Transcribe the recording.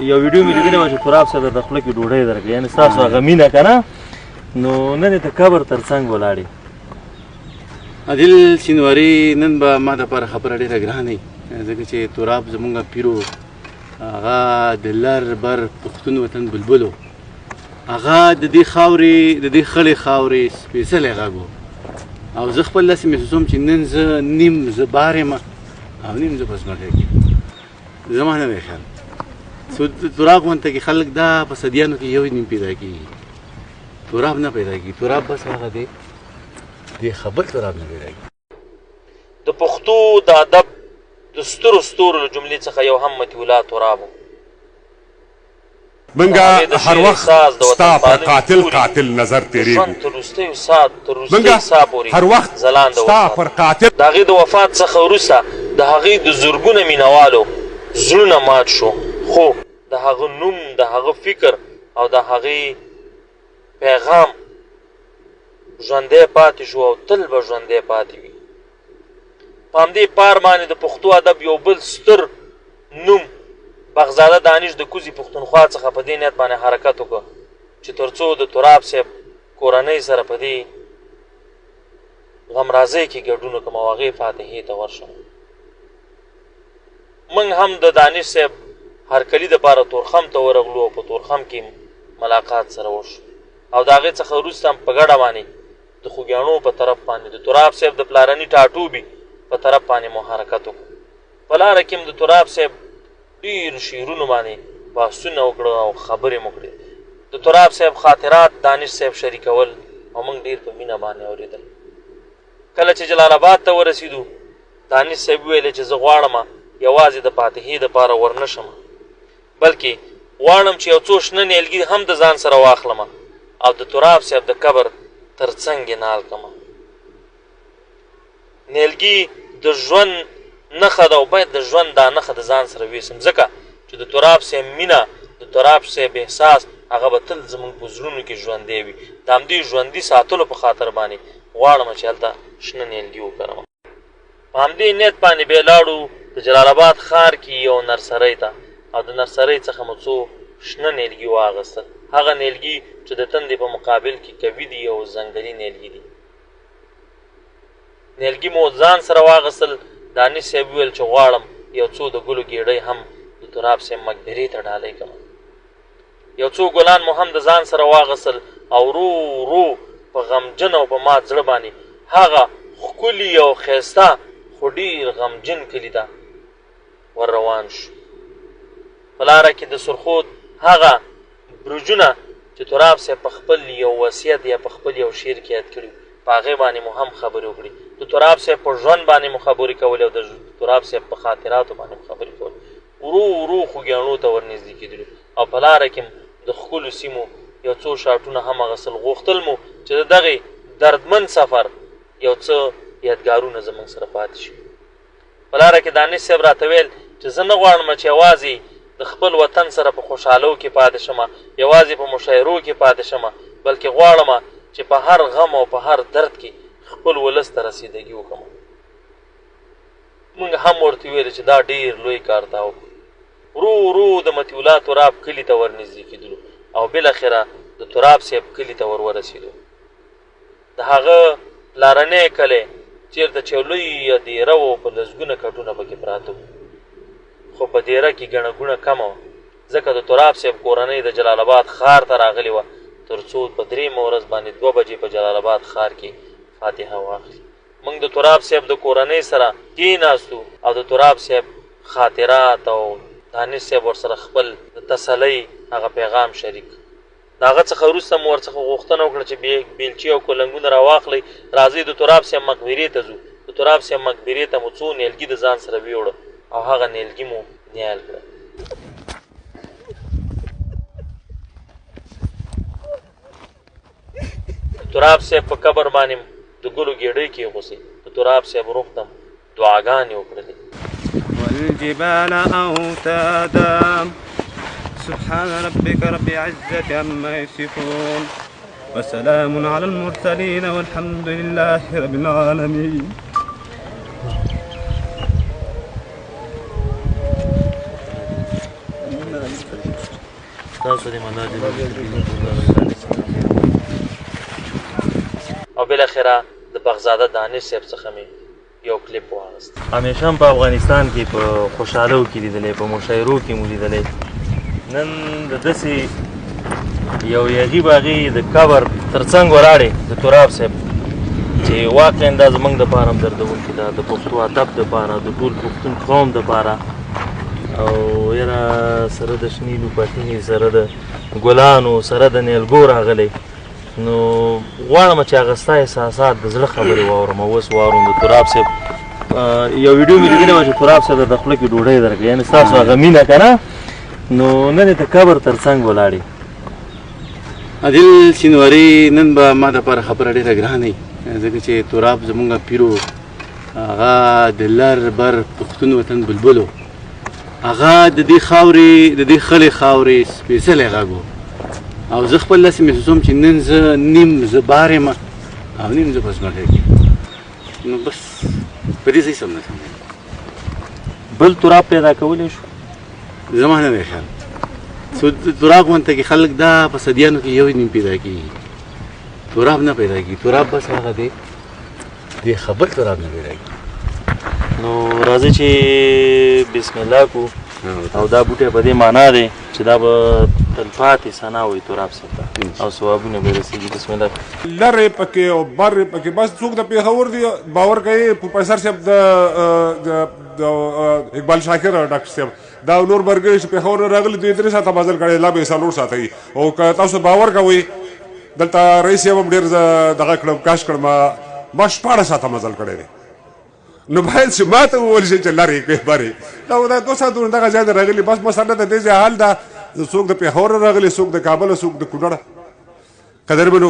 یو ویډیو مې لیدلی وه چې تراب صاحب د خوله کې ډوډۍ درکړه، یعنې ستاسو هغه مینه که نه، نو نن یې د قبر تر څنګ ولاړې. عادل شینواري، نن به ما دپاره خبره ډېره ګرانه وي، ځکه چې تراب زموږ پیر و، هغه د لر بر پښتون وطن بلبل و، هغه د دې خاورې د دې خړې خاورې سپېڅلی غږ و. او زه خپل داسې محسوسوم چې نن زه نیم زه بار یم او نیم زه په ځمکه کې، زما نه دی خیال. تراب غونته کې خلک دا په صدیانو کې یو نیم پیدا کېږي، تراب نه پیدا کېږي. تراب بس هغه دی خبر تراب نه پیدا کېږي. د پښتو د ادب د سترو ستورو له جملې څخه یو هم مطیع الله تراب و. منګه هر وخت ستا پر قاتل نظر تیریږو، منګه هر وخت ستا پر قاتل. د هغې د وفات څخه وروسته د هغې د زرګونه مینوالو زړونه مات شو، خو د هغه نوم، د هغه فکر او د هغې پیغام ژوندی پاتې شو او تل به ژوندی پاتې وي. په همدې پار باندې د پښتو ادب یو بل ستر نوم بغزاده دانش د کوزي پښتونخوا څخه په دې نیت باندې حرکت وکړ چې تر څو د تراب صاحب کورنۍ سره په دې غمرازۍ کې ګډون وکړم او هغې فاتحې ته ورشم. موږ هم د دانش صاحب هرکلي دپاره تورخم ته ورغلو او په تورخم کې ملاقات سره وشو او د هغې څخه وروسته هم په ګډه باندې د خوږیاڼو په طرف باندې د تراب صاحب د پلارني ټاټوبي په طرف باندې مو حرکت وکړو. په لاره کې هم د تراب صاحب ډېرو شعرونو باندې بحثونه وکړه او خبرې مو کړې. د تراب صاحب خاطرات دانش صاحب شریکول او موږ ډېر په مینه باندې اورېدل. کله چې جلال آباد ته ورسېدو، دانش صاحب وویلې چې زه غواړم یوازې د فاتحې دپاره ورنه شم، بلکې غواړم چې یو څو شنه نیالګي هم د ځان سره واخلم او د تراب صاحب د قبر تر څنګ یې نال کړم. نیالګي د ژوند نښه ده او باید د ژوند دا نښه د ځان سره ویسم، ځکه چې د تراب صاحب مینه، د تراب صاحب احساس هغه به تل زموږ په زړونو کې ژوندی وي. د همدې ژوندي ساتلو په خاطر باندې غواړم چې هلته شنه نیالګي وکرم. په همدې نیت باندې بیا لاړو د جلال آباد ښار کې یو نرسرۍ ته او د نرسرۍ څخه مو څو شنه نیالګي واخیستل. هغه نیالګي چې د تندې په مقابل کې قوي دي او ځنګلي نیالګي دي. نیالګي مو ځان سره واخیستل. دانش صاحب وویل چې غواړم یو څو د ګلو ګېډۍ هم د تراب صاحب مقبرې ته ډالۍ کړم. یو څو ګلان مو هم د ځان سره واخیستل او ورو ورو په غمجن او په مات زړه باندې هغه ښکلي او ښایسته خو ډېر غمجن کلي ته ور روان شو. په لاره کې د سرخود هغه برجونه چې تراب صاحب په خپل یو وصیت یا په خپل یو شعر کې یاد کړي، په هغې باندې مو هم خبرې وکړي. د تراب صاحب په ژوند باندې مو خبرې کولې او د تراب صاحب په خاطراتو باندې مو خبرې کولې. ورو ورو خوږیاڼو ته ورنږدې کېدلو او په لاره کې د ښکلو سیمو یو څو شاټونه هم اخیستل. غوښتل مو چې د دغې دردمن سفر یو څه یادګارونه زموږ سره پاتې شي. په لاره کې دانش صاحب راته ویل چې زه نه غواړم چې یوازې د خپل وطن سره په خوشحالو کې پاتې شم، یوازې په مشاعرو کې پاتې شم، بلکې غواړم چې په هر غم او په هر درد کې خپل ولس ته رسیدګي وکړم. موږ هم ورته ویل چې دا ډېر لوی کار ته وکړو. ورو ورو د مطیع الله تراب کلي ته ورنږدې کېدلو او بالاخره د تراب صاحب کلي ته ورسېدو. د هغه پلارنی کلی چېرته چې لویه دیره وه، په لسګونه کټونه پکې پراته وو، خو په دیره کې ګڼه ګوڼه کمه وه، ځکه د تراب صاحب کورنۍ د جلال آباد ښار ته راغلې وه تر څو په درېیمه ورځ باندې 2 بجې په جلال آباد ښار کې فاتحه واخلي. موږ د تراب صاحب د کورنۍ سره کېناستو او د تراب صاحب خاطرات او دانش صاحب ورسره خپل د تسلۍ هغه پیغام شریک. د هغه څخه وروسته مو ورڅخه غوښتنه وکړه چې بیلچې او کلنګونه راواخلئ، راځئ د تراب صاحب مقبرې ته ځو. د تراب صاحب مقبرې ته مو څو نیالګي د ځان سره ویوړه او هغه نیالګي مو نیال کړه. د تراب صاحب په قبر باندې د ګلو ګېډۍ کېغوڅې، د تراب صاحب روح ته دعاګانې وکړلې. والجبال أوتادا سبحان ربك رب العزة عما يصفون وسلام على المرسلين والحمد لله رب العالمين. تاسو دې الله جل جلاله او بالاخره د بغزاده دانش صاحب څخه مې یو کلیپ واغست. همیشه هم په افغانستان کې په خوشحالو کې لیدلی، په مشاعرو کې مو لیدلی. نن د داسې یو یغي باغي د قبر تر څنګ ولاړې د تراب صاحب چې واقعا دا زموږ دپاره هم دردونکي ده، د پښتو ادب دپاره، د ټول پښتون قوم دپاره. او یاره سره د شنیلو پټینې، سره د ګلانو، سره د نیلګو راغلی. نو غواړم چې هغه ستا احساسات د زړه خبرې واورم. اوس واورم د تراب صاحب یو ویډیو مې لیدلی وه چې تراب صاحب د خوله کې ډوډۍ درکړه، یعنې ستاسو هغه مینه که نه، نو نن یې د قبر تر څنګ ولاړې. عادل شینواري نن به ما دپاره خبره ډېره ګرانه وي، ځکه چې تراب زمونږ پیرو، هغه د لر بر پښتون وطن بلبلو، هغه د دې خاورې، د دې خلې خاورې سپېڅلی غږ و. او زه خپل داسې محسوسوم چې نن زه نیم زه بار یم او نیم زه په ځمکه کې. نو بس په دې ځای سم نه سم بل تراب پیدا کولی شو؟ زما نه دی خیال. تراب غونته کې خلک دا په صدیانو کې یو نیم پیدا کېږي، تراب نه پیدا کېږي. تراب بس هغه دی خبر تراب نه پیدا کېږي. نو راځئ چې بسم الله کو او دا بوټی په دې معنا دی چې دا به تلپاتې ثنا وي تراب صاحب ته او ثوابونه به رسېږي. بسم الله. لرې پکې او برې پکې بس څوک د پېښور دی باور کوي پروفیسر صاحب د اقبال شاکر ډاکټر صاحب دا نور برګري چې پېښور راغلي دوی 3 ساعته مزل کړی، لا به 4 ساعته وي. او که تاسو باور کوئ دلته رئیس صاحب هم ډېر دغه کړم کاش کړم ما 14 ساعته مزل کړی دی. نو باید چې ما ته وویل شي چې لرې کې برې دا 2 ساعتونه دغه ځای ته راغلي. بس مسله د دې ځای حال ده، څوک د پېښور راغلي، څوک د کابل، څوک د کونړ. قدرمنو